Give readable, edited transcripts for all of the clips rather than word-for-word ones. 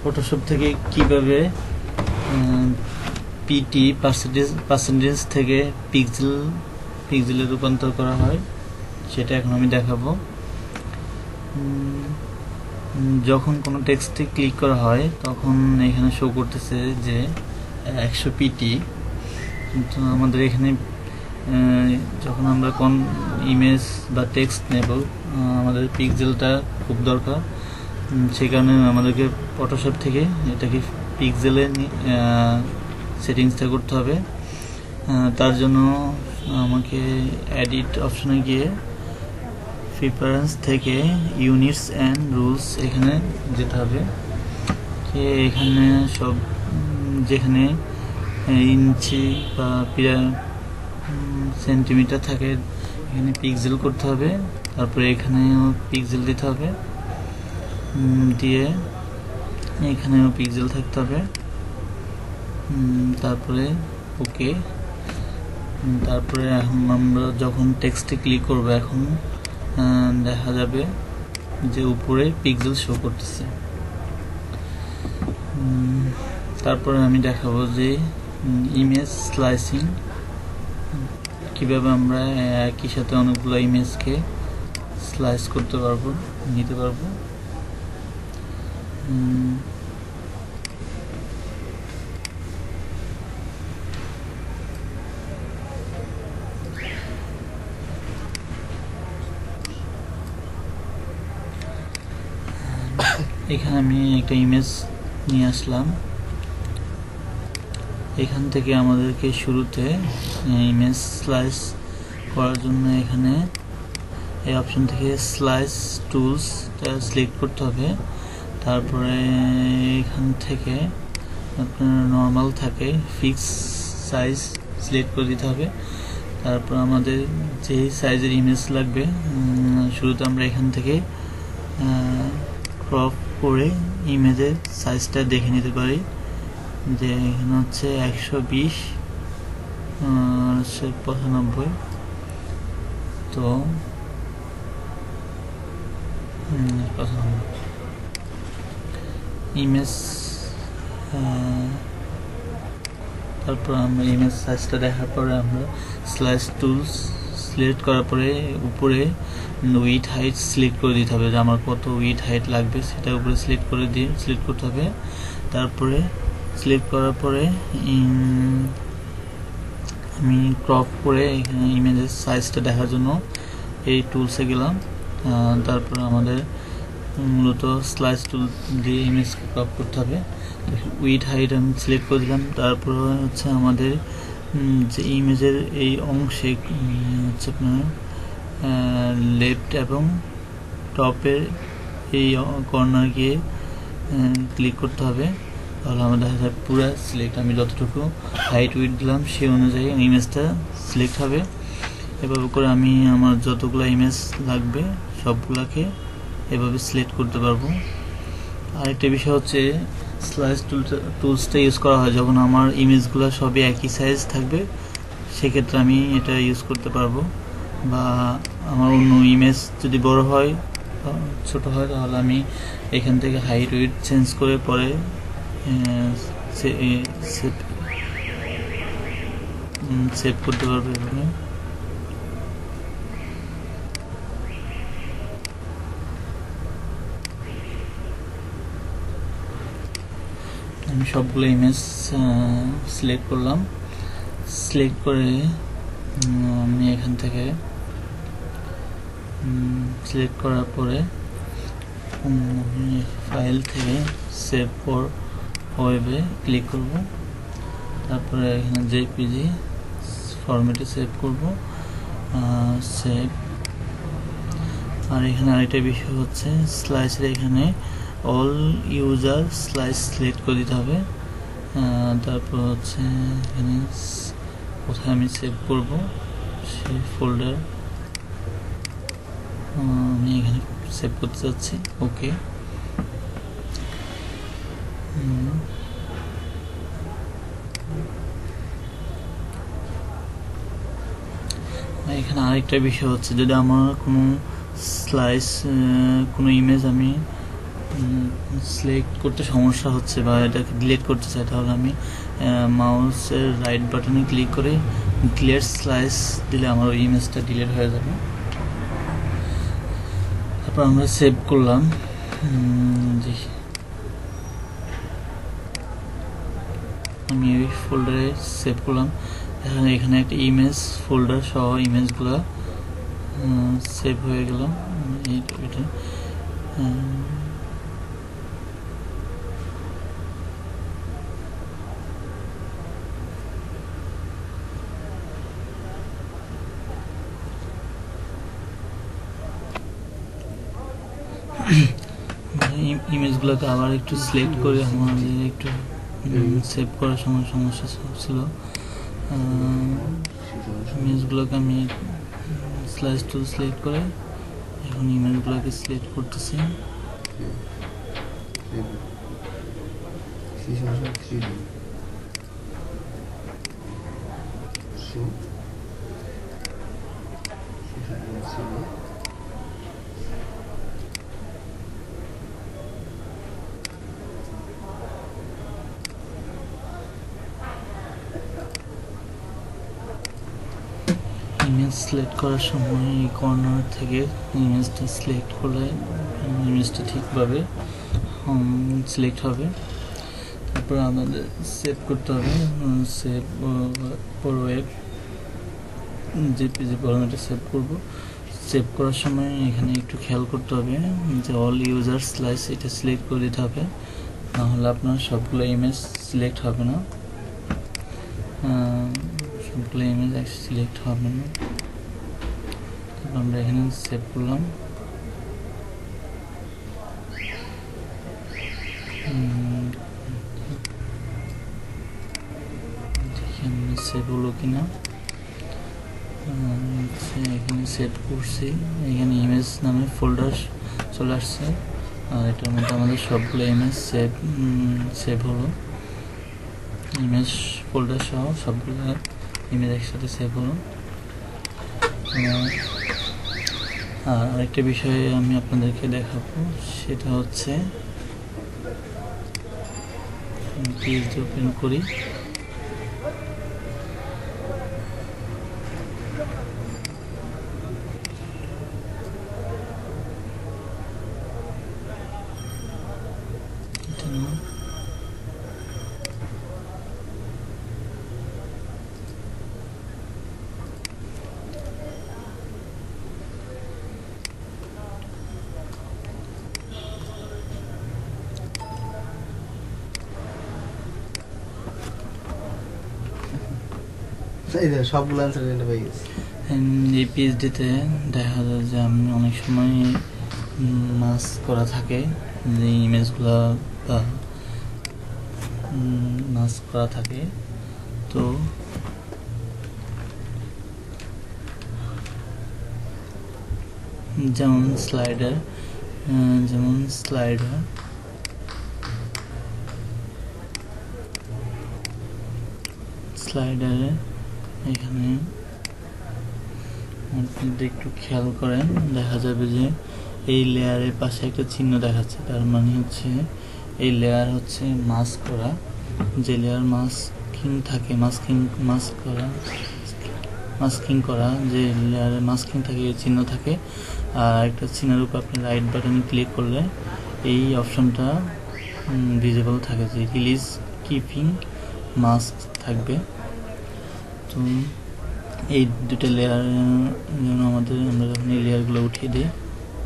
Photoshop থেকে কিভাবে PT percentage থেকে পিক্সেলে রূপান্তর করা হয় সেটা এখন আমি দেখাবো। যখন কোনো টেক্সটে ক্লিক করা হয় তখন এখানে শো করতেছে যে 100 পিটি, কিন্তু আমাদের এখানে যখন আমরা কোন ইমেজ বা টেক্সট নেব আমাদের পিক্সেলটা খুব দরকার। সেই কারণে আমাদেরকে ফটোশপ থেকে এটাকে পিক্সেলে সেটিংসটা করতে হবে। তার জন্য আমাকে এডিট অপশনে গিয়ে প্রিফারেন্স থেকে ইউনিটস অ্যান্ড রুলস এখানে যেতে হবে। এখানে সব যেখানে ইঞ্চি বা সেন্টিমিটার থাকে এখানে পিক্সেল করতে হবে, তারপরে এখানেও পিক্সেল দিতে হবে, দিয়ে এখানেও পিক্সেল থাকতে হবে, তারপরে ওকে। তারপরে এখন আমরা যখন টেক্সটে ক্লিক করব এখন দেখা যাবে যে উপরে পিক্সেল শো করতেছে। তারপরে আমি দেখাবো যে ইমেজ স্লাইসিং কিভাবে আমরা একই সাথে অনেকগুলো ইমেজকে স্লাইস করতে পারবো, নিতে পারবো। এখানে আমি একটা ইমেজ নিয়ে আসলাম। এখান থেকে আমাদেরকে শুরুতে ইমেজ স্লাইস করার জন্য এখানে এই অপশন থেকে স্লাইস টুলসটা সিলেক্ট করতে হবে। তারপরে এখান থেকে আপনার নর্মাল থাকে ফিক্স সাইজ সিলেক্ট করে দিতে হবে। তারপর আমাদের যে সাইজের ইমেজ লাগবে শুরুতে আমরা এখান থেকে ক্রপ করে ইমেজের সাইজটা দেখে নিতে পারি যে এখানে হচ্ছে 120 95। তো ইমেজ তারপর আমরা ইমেজ সাইজটা দেখার পরে আমরা স্লাইস টুলস সিলেক্ট করার পরে উপরে উইডথ হাইট সিলেক্ট করে দিতে হবে যে আমার কত উইডথ হাইট লাগবে সেটা উপরে সিলেক্ট করতে হবে। তারপরে সিলেক্ট করার পরে আমি ক্রপ করে এখানে ইমেজের সাইজটা দেখার জন্য এই টুলসে গেলাম। তারপর আমাদের মূলত স্লাইস টুল দিয়ে ইমেজকে ক্রপ করতে হবে। উইডথ হাইট আমি সিলেক্ট করে দিলাম। তারপর হচ্ছে আমাদের যে ইমেজের এই অংশে হচ্ছে আপনার লেফট এবং টপের এই কর্নার গিয়ে ক্লিক করতে হবে, তাহলে আমাদের পুরো সিলেক্ট আমি যতটুকু হাইট উইডথ দিলাম সেই অনুযায়ী ইমেজটা সিলেক্ট হবে। এভাবে করে আমি আমার যতগুলো ইমেজ লাগবে সবগুলোকে এভাবে সিলেক্ট করতে পারবো। আরেকটা বিষয় হচ্ছে স্লাইস টুলসটা ইউজ করা হয় যখন আমার ইমেজগুলো সবই একই সাইজ থাকবে, সেক্ষেত্রে আমি এটা ইউজ করতে পারবো। বা আমার অন্য ইমেজ যদি বড় হয় ছোট হয় তাহলে আমি এখান থেকে হাইট উইডথ চেঞ্জ করে পরে সেভ করতে পারবো। এভাবে আমি সবগুলো ইমেজ সিলেক্ট করলাম। সিলেক্ট করে আমি এখান থেকে সিলেক্ট করার পরে ফাইল থেকে সেভ ফর ওয়েবে ক্লিক করব। তারপরে এখানে জেপিজি ফরম্যাটে সেভ করব, সেভ। আর এখানে আরেকটা বিষয় হচ্ছে স্লাইসের এখানে অল ইউজার স্লাইস সিলেক্ট করে দিতে হবে। তারপর হচ্ছে এখানে কোথায় আমি সেভ করব সেই ফোল্ডার আমি এখানে সেভ করতে চাচ্ছি। ওকে, এখানে আরেকটা বিষয় হচ্ছে যদি আমার কোনো স্লাইস কোনো ইমেজ আমি সিলেক্ট করতে সমস্যা হচ্ছে বা এটাকে ডিলিট করতে চাই, তাহলে আমি মাউসের রাইট বাটনে ক্লিক করে ডিলিট স্লাইস দিলে আমার ওই ইমেজটা ডিলিট হয়ে যাবে। তারপর আমরা সেভ করলাম, দেখি আমি ওই ফোল্ডারে সেভ করলাম। এখানে একটা ইমেজ ফোল্ডার সহ ইমেজগুলো সেভ হয়ে গেল। এটা ইমেজগুলোকে আবার একটু সিলেক্ট করে আমাদের একটু সেভ করার সময় সমস্যা ছিল। ইমেজগুলোকে আমি স্লাইস টুল সিলেক্ট করে এখন ইমেজগুলোকে সিলেক্ট করতেছি। ইমেজ সিলেক্ট করার সময় এই কর্নার থেকে ইমেজটা সিলেক্ট করলে ইমেজটা ঠিকভাবে সিলেক্ট হবে। তারপর আমাদের সেভ করতে হবে, সেভ ওয়েব জেপিজি ফরম্যাটে সেভ করব। সেভ করার সময় এখানে একটু খেয়াল করতে হবে যে অল ইউজার স্লাইস এটা সিলেক্ট করে দিতে হবে, নাহলে আপনার সবগুলো ইমেজ সিলেক্ট হবে না, সবগুলো ইমেজ সিলেক্ট হবে না। তারপর আমরা এখানে সেভ করলাম। সেভ হলো কিনা, এখানে সেভ করছি, এখানে ইমেজ নামে ফোল্ডার চলে আসছে, আর এটার মধ্যে আমাদের সবগুলো ইমেজ সেভ হলো। ইমেজ ফোল্ডার সহ সবগুলো ইমেজ একসাথে সেভ হলো। আর আরেকটা বিষয়ে আমি আপনাদেরকে দেখাবো, সেটা হচ্ছে পেজ ওপেন করি। সবগুলো আনসার পেয়ে গেছি। এই পিএইচডিতে দেখা যায় যে আমি অনেক সময় মাস্ক করা থাকে, যে ইমেজগুলো বা মাস্ক করা থাকে, তো যেমন স্লাইডারে এখানে যদি একটু খেয়াল করেন দেখা যাবে যে এই লেয়ারের পাশে একটা চিহ্ন দেখাচ্ছে, তার মানে হচ্ছে এই লেয়ার হচ্ছে মাস্ক করা। যে লেয়ার মাস্কিং করা যে লেয়ারে মাস্কিং থাকে, চিহ্ন থাকে, আর একটা চিহ্নের উপর আপনি রাইট বাটনে ক্লিক করলে এই অপশনটা ভিজিবল থাকে, যে রিলিজ কিপিং মাস্ক থাকবে। তো এই দুটো লেয়ার যেন আমরা যখন এই লেয়ারগুলো উঠিয়ে দিই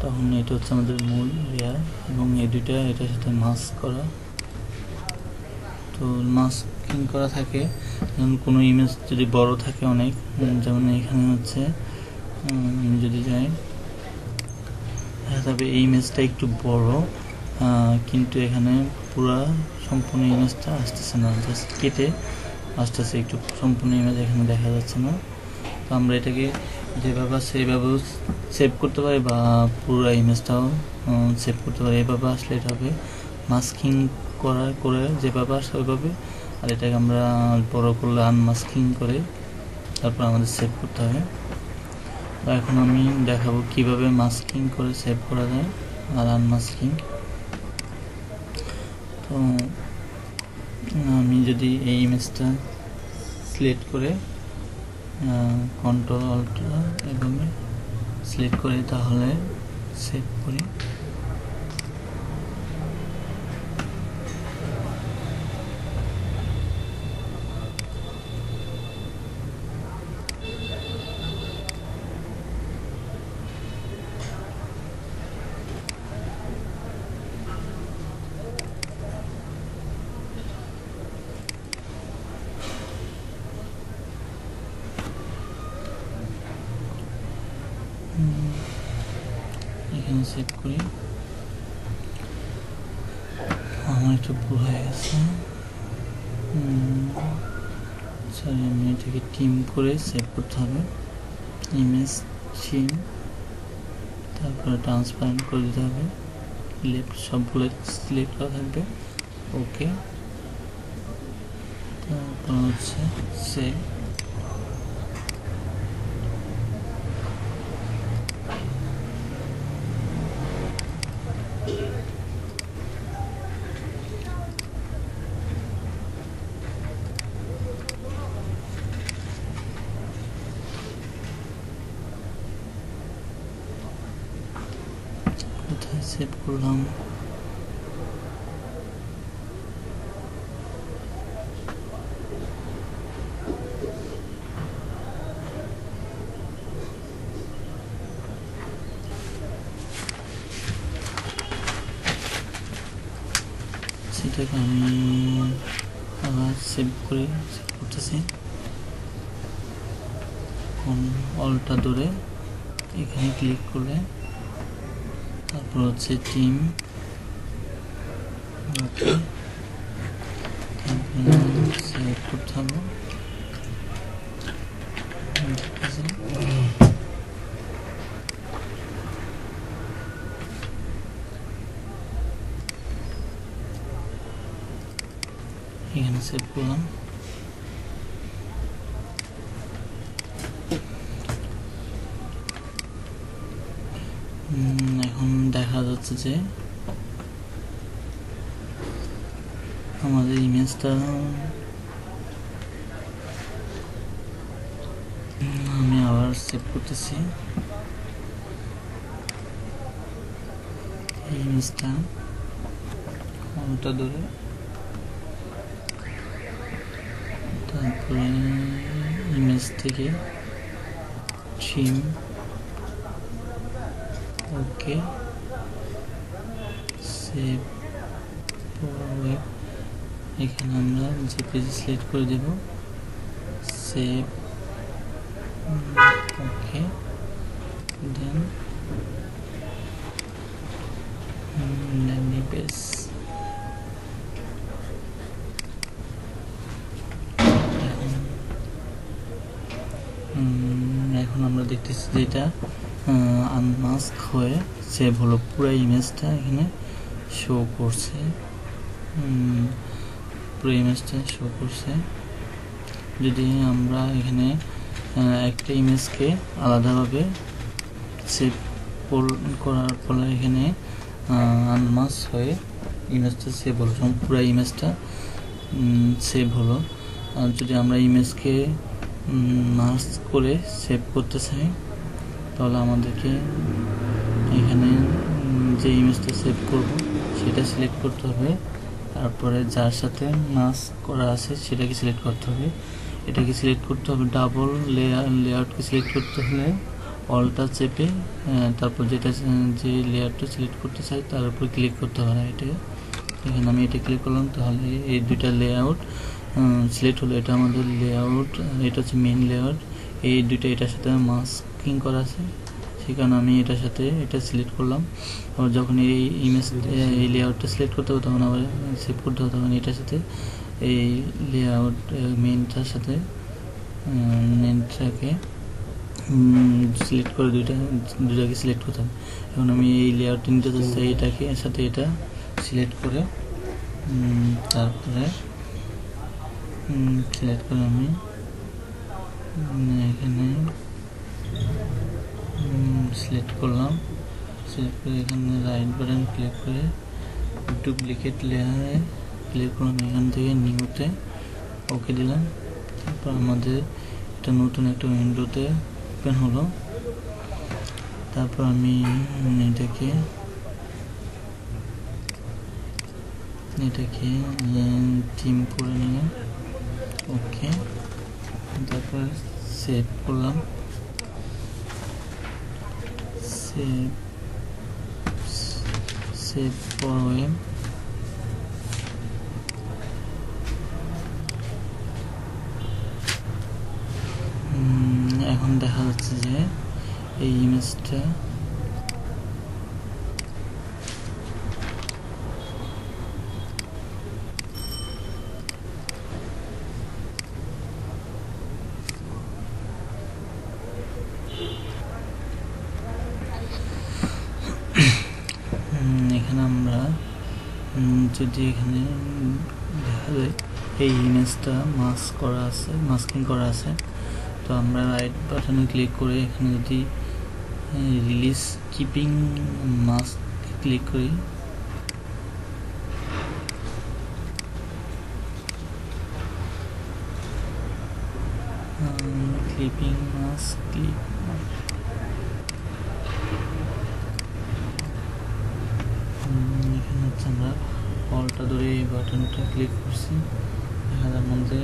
তখন এটা হচ্ছে আমাদের মূল লেয়ার, এবং এই দুইটা এটার সাথে মাস্ক করা। তো মাস্কিং করা থাকে, যেমন কোনো ইমেজ যদি বড় থাকে অনেক, যেমন এখানে হচ্ছে আমি যদি যাই তবে এই ইমেজটা একটু বড়, কিন্তু এখানে পুরা সম্পূর্ণ ইমেজটা আসতেছে না, জাস্ট কেটে আসতেছে, একটু সম্পূর্ণ ইমেজ এখানে দেখা যাচ্ছে না। তো আমরা এটাকে যেভাবে সেইভাবেও সেভ করতে পারি বা পুরো ইমেজটাও সেভ করতে পারি। এভাবে আসলে এটা হবে মাস্কিং করে যেভাবে আসে ওইভাবে, আর এটাকে আমরা বড় করলে আনমাস্কিং করে তারপর আমাদের সেভ করতে হবে। তো এখন আমি দেখাবো কিভাবে মাস্কিং করে সেভ করা যায় আর আনমাস্কিং। তো আমি যদি এই ইমেজটা সিলেক্ট করে কন্ট্রোল অল্ট এবং সিলেক্ট করি তাহলে সেভ করি। এখানে সেভ করি। আমার একটু ভুল হয়ে গেছে, সরি, আমি এটাকে টিম করে সেভ করতে হবে। ইমেজ টিম, তারপরে ট্রান্সপারেন্ট করে দিতে হবে, লেফট সবগুলো সিলেক্ট করা থাকবে। ওকে, তারপর হচ্ছে সেভ। কোথায় সেভ করলাম? সেটাকে আমি আবার সেভ করতেছি। অলটা ধরে এখানে ক্লিক করলে তারপর হচ্ছে টিম, ওকে, সেভ করতে হবে। এখানে সেভ করলাম। এখন দেখা যাচ্ছে যে আমাদের ইমেজটা, আমি আবার সেভ করতেছি। এই ইমেজটা ধরে তারপরে ইমেজ থেকে থিম, ওকে, সেভ। এখানে আমরা যে পেজ সিলেক্ট করে দেব, সেভ, ওকে, দেন ল্যান্ডিং পেজ। এখন আমরা দেখতেছি যে এটা আনমাস্ক হয়ে সেভ হলো, পুরো ইমেজটা এখানে শো করছে, পুরো ইমেজটা শো করছে। যদি আমরা এখানে একটা ইমেজকে আলাদাভাবে সেভ করার ফলে এখানে আনমাস্ক হয়ে ইমেজটা সেভ হলো, পুরো ইমেজটা সেভ হলো। আর যদি আমরা ইমেজকে মাস্ক করে সেভ করতে চাই তাহলে আমাদেরকে এখানে যে ইমেজটা সেভ করব সেটা সিলেক্ট করতে হবে, তারপরে যার সাথে মাস্ক করা আছে সেটাকে সিলেক্ট করতে হবে। এটাকে সিলেক্ট করতে হবে, ডাবল লেআউটকে সিলেক্ট করতে হলে অলটা চেপে তারপর যেটা যে লেয়ারটা সিলেক্ট করতে চাই তার উপর ক্লিক করতে হবে। এটা এখানে আমি এটা ক্লিক করলাম, তাহলে এই দুইটা লেআউট সিলেক্ট হলো। এটা আমাদের লেআউট, এটা হচ্ছে মেইন লেআউট, এই দুইটা এটার সাথে মাস্কিং করা আছে, সেই কারণে আমি এটার সাথে এটা সিলেক্ট করলাম। আবার যখন এই ইমেজ এই লেআউটটা সিলেক্ট করতে হবে তখন আবার সেভ করতে হবে, তখন এটার সাথে এই লেআউট মেইনটার সাথে মেইনটাকে সিলেক্ট করে দুইটাকে সিলেক্ট করতে হবে। এখন আমি এই লেআউটটা নিতে চাচ্ছি, এটাকে এর সাথে এটা সিলেক্ট করে তারপরে সিলেক্ট করে আমি এখানে সিলেক্ট করলাম, সিলেক্ট করে এখানে রাইট বাটন ক্লিক করে ডুপ্লিকেট লেয়ারে ক্লিক করলাম, এখান থেকে নিউতে ওকে দিলাম। তারপর আমাদের এটা নতুন একটা উইন্ডোতে ওপেন হলো। তারপর আমি এটাকে থিম করে নিলাম, ওকে। তারপর সেভ করলাম, সেভ ফর ওয়েব। এখন দেখা যাচ্ছে যে এই ইমেজটা এখানে আমরা যদি এখানে দেখা যায় এই ইমেজটা মাস্কিং করা আছে, তো আমরা রাইট বাটনে ক্লিক করে এখানে যদি রিলিজ কিপিং মাস্ক ক্লিক করি, ক্লিপিং মাস্ক ক্লিক এখানে হচ্ছে আমরা অলটা ধরে এই বাটনটা ক্লিক করছি, এখানে মধ্যে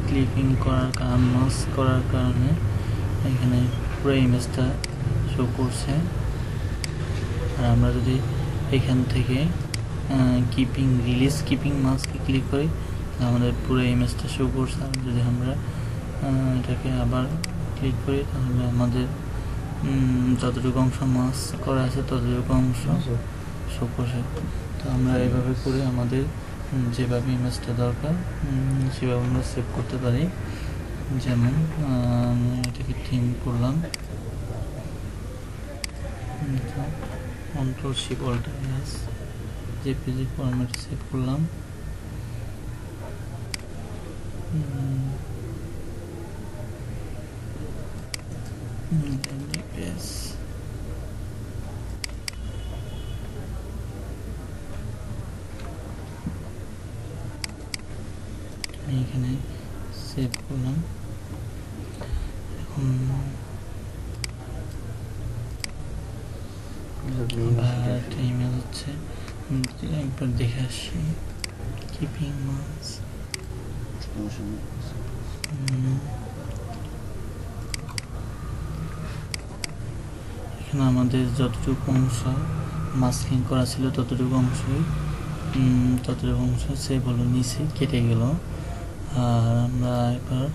ক্লিপিং করার কারণে এখানে পুরো ইমেজটা শো করছে। আর আমরা যদি এখান থেকে রিলিজ কিপিং মাস্কে ক্লিক করি তাহলে আমাদের পুরো ইমেজটা শো করছে। আর যদি আমরা এটাকে আবার ক্লিক করি তাহলে আমাদের যতটুকু অংশ মাস্ক করা আছে ততটুকু অংশ শো করছে। তো আমরা এইভাবে করে আমাদের যেভাবে ইমেজটা দরকার সেভাবে আমরা সেভ করতে পারি। যেমন এটাকে থিম করলাম, Ctrl+Shift+Alt+S জেপিজি ফরম্যাটে সেভ করলাম। এখানে সেভ করলাম। এখন ইমেল হচ্ছে, একবার দেখে আসি কিপিং মাস। এখানে আমাদের যতটুকু অংশ মাস্কিং করা ছিল ততটুকু অংশ সেভ হলো, নিচে কেটে গেল। আর আমরা এবার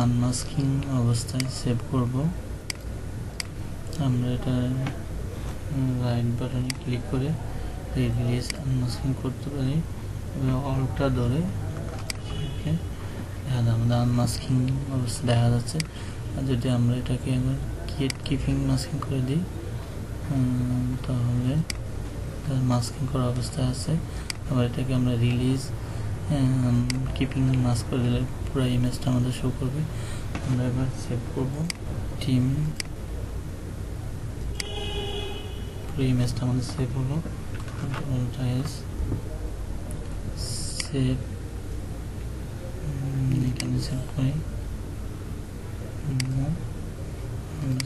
আনমাস্কিং অবস্থায় সেভ করব। আমরা এটা রাইট বাটনে ক্লিক করে রিলিজ আনমাস্কিং করতে পারি, অলটা ধরে আমাদের আনমাস্কিং অবস্থা দেখা যাচ্ছে। আর যদি আমরা এটাকে একবার কিপিং মাস্কিং করে দিই তাহলে মাস্কিং করা অবস্থায় আছে। আবার এটাকে আমরা রিলিজ কিপিং মাস্ক করে দিলে পুরো ইমেজটা আমাদের শো করবে। আমরা এবার সেভ করব টিম, পুরো ইমেজটা আমাদের সেভ হলো। সেভ, এখানে সেভ করি,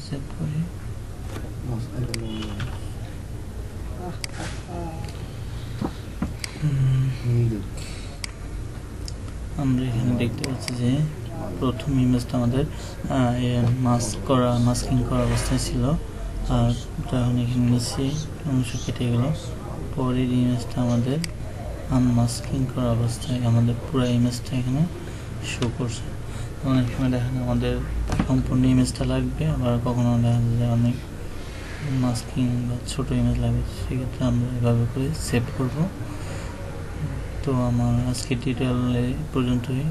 সেভ করি। আমরা এখানে দেখতে পাচ্ছি যে প্রথম ইমেজটা আমাদের মাস্কিং করা অবস্থায় ছিল, আর যখন এখানে নিচে অংশ কেটে গেল, পরের ইমেজটা আমাদের আনমাস্কিং করা অবস্থায় আমাদের পুরো ইমেজটা এখানে শো করছে। অনেক সময় দেখেন আমাদের সম্পূর্ণ ইমেজটা লাগবে, আবার কখনো দেখা যায় অনেক মাস্কিং বা ছোটো ইমেজ লাগবে, সেক্ষেত্রে আমরা এভাবে করে সেভ করব। তো আমার আজকে টিউটোরিয়াল পর্যন্তই।